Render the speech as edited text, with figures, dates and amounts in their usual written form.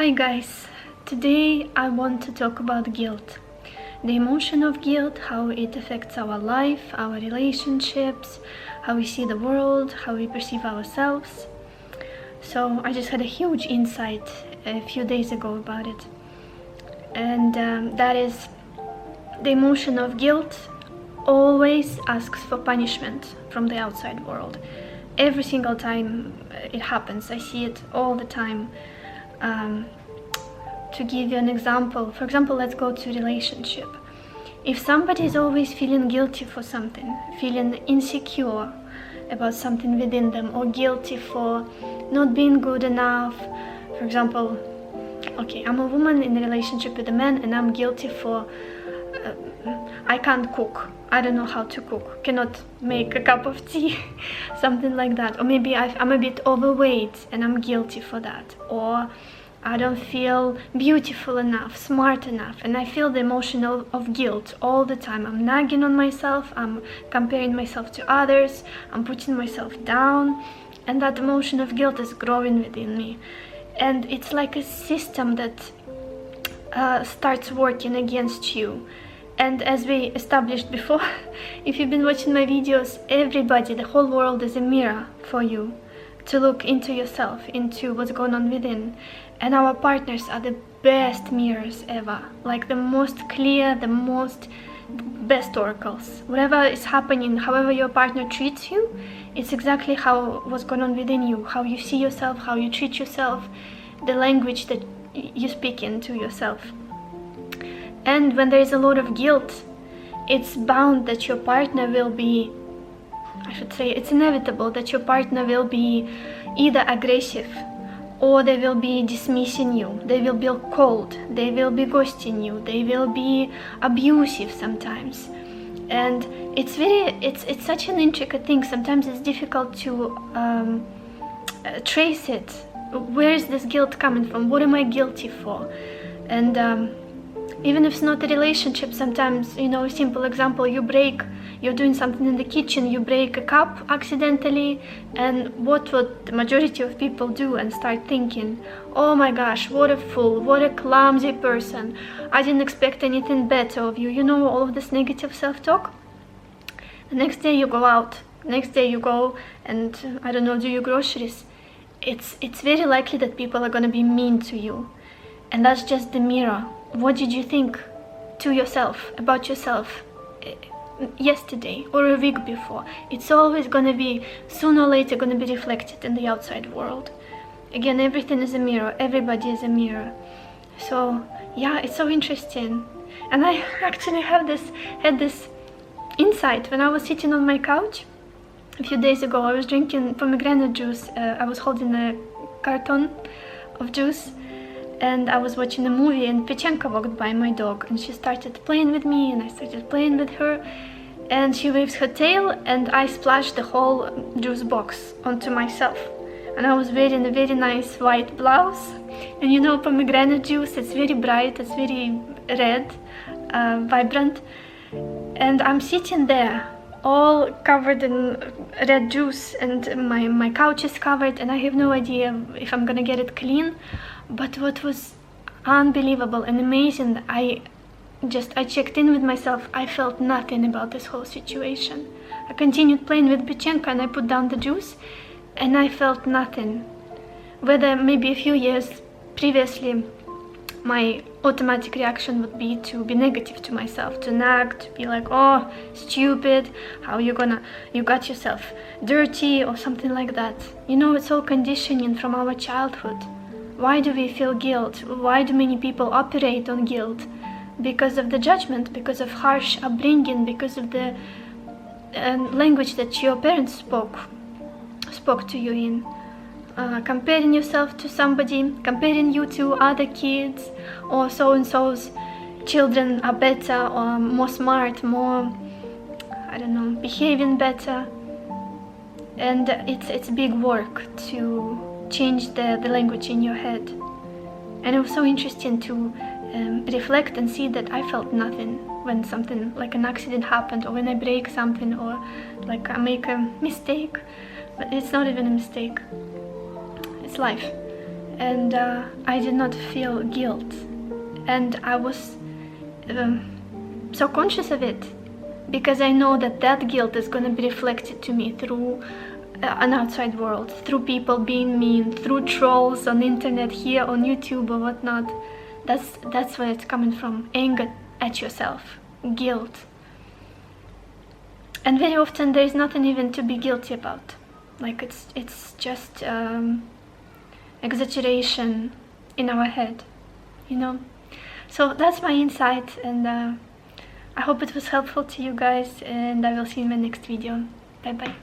Hi guys, today I want to talk about guilt. The emotion of guilt, how it affects our life, our relationships, how we see the world, how we perceive ourselves. So I just had a huge insight a few days ago about it. And that is, the emotion of guilt always asks for punishment from the outside world. Every single time it happens, I see it all the time. To give you an example, for example, let's go to relationship. If somebody is always feeling guilty for something, feeling insecure about something within them, or guilty for not being good enough, for example, okay, I'm a woman in a relationship with a man and I'm guilty for I can't cook, I don't know how to cook, cannot make a cup of tea, something like that. Or maybe I'm a bit overweight and I'm guilty for that. Or I don't feel beautiful enough, smart enough, and I feel the emotion of guilt all the time. I'm nagging on myself, I'm comparing myself to others, I'm putting myself down, and that emotion of guilt is growing within me. And it's like a system that starts working against you. And as we established before, if you've been watching my videos, everybody, the whole world is a mirror for you to look into yourself, into what's going on within. And our partners are the best mirrors ever, like the most clear, the best oracles. Whatever is happening, however your partner treats you, it's exactly what's going on within you, how you see yourself, how you treat yourself, the language that you speak into yourself. And when there is a lot of guilt, it's bound that your partner will be, I should say, it's inevitable that your partner will be either aggressive, or they will be dismissing you, they will be cold, they will be ghosting you, they will be abusive sometimes. And it's such an intricate thing. Sometimes it's difficult to trace it. Where is this guilt coming from? What am I guilty for? And even if it's not a relationship, sometimes, a simple example, you're doing something in the kitchen, you break a cup accidentally, and what would the majority of people do and start thinking, oh my gosh, what a fool, what a clumsy person, I didn't expect anything better of you, all of this negative self-talk. The next day you go out, next day you go and, I don't know, do your groceries. It's very likely that people are going to be mean to you, and that's just the mirror. What did you think to yourself, about yourself yesterday or a week before? It's always going to be, sooner or later, going to be reflected in the outside world. Again, everything is a mirror, everybody is a mirror. So yeah, it's so interesting. And I actually had this insight when I was sitting on my couch a few days ago. I was drinking pomegranate juice. I was holding a carton of juice, and I was watching a movie, and Pechenka walked by, my dog, and she started playing with me, and I started playing with her, and she waves her tail, and I splashed the whole juice box onto myself. And I was wearing a very nice white blouse, and pomegranate juice, it's very bright, it's very red, vibrant, and I'm sitting there all covered in red juice, and my couch is covered, and I have no idea if I'm gonna get it clean. But what was unbelievable and amazing, I checked in with myself. I felt nothing about this whole situation. I continued playing with Pechenka, and I put down the juice, and I felt nothing. Whether maybe a few years previously, my automatic reaction would be to be negative to myself, to nag, to be like, oh, stupid, how you got yourself dirty, or something like that. It's all conditioning from our childhood. Why do we feel guilt? Why do many people operate on guilt? Because of the judgment, because of harsh upbringing, because of the language that your parents spoke to you in. Comparing yourself to somebody, comparing you to other kids, or so-and-so's children are better, or more smart, more, I don't know, behaving better. And it's big work to change the language in your head. And it was so interesting to reflect and see that I felt nothing when something like an accident happened, or when I break something, or like I make a mistake. But it's not even a mistake, it's life. and I did not feel guilt, and I was so conscious of it, because I know that that guilt is going to be reflected to me through an outside world, through people being mean, through trolls on the internet, here on YouTube or whatnot. That's where it's coming from. Anger at yourself, guilt. And very often there is nothing even to be guilty about. Like it's just exaggeration in our head, you know. So that's my insight, and I hope it was helpful to you guys, and I will see you in my next video. Bye bye.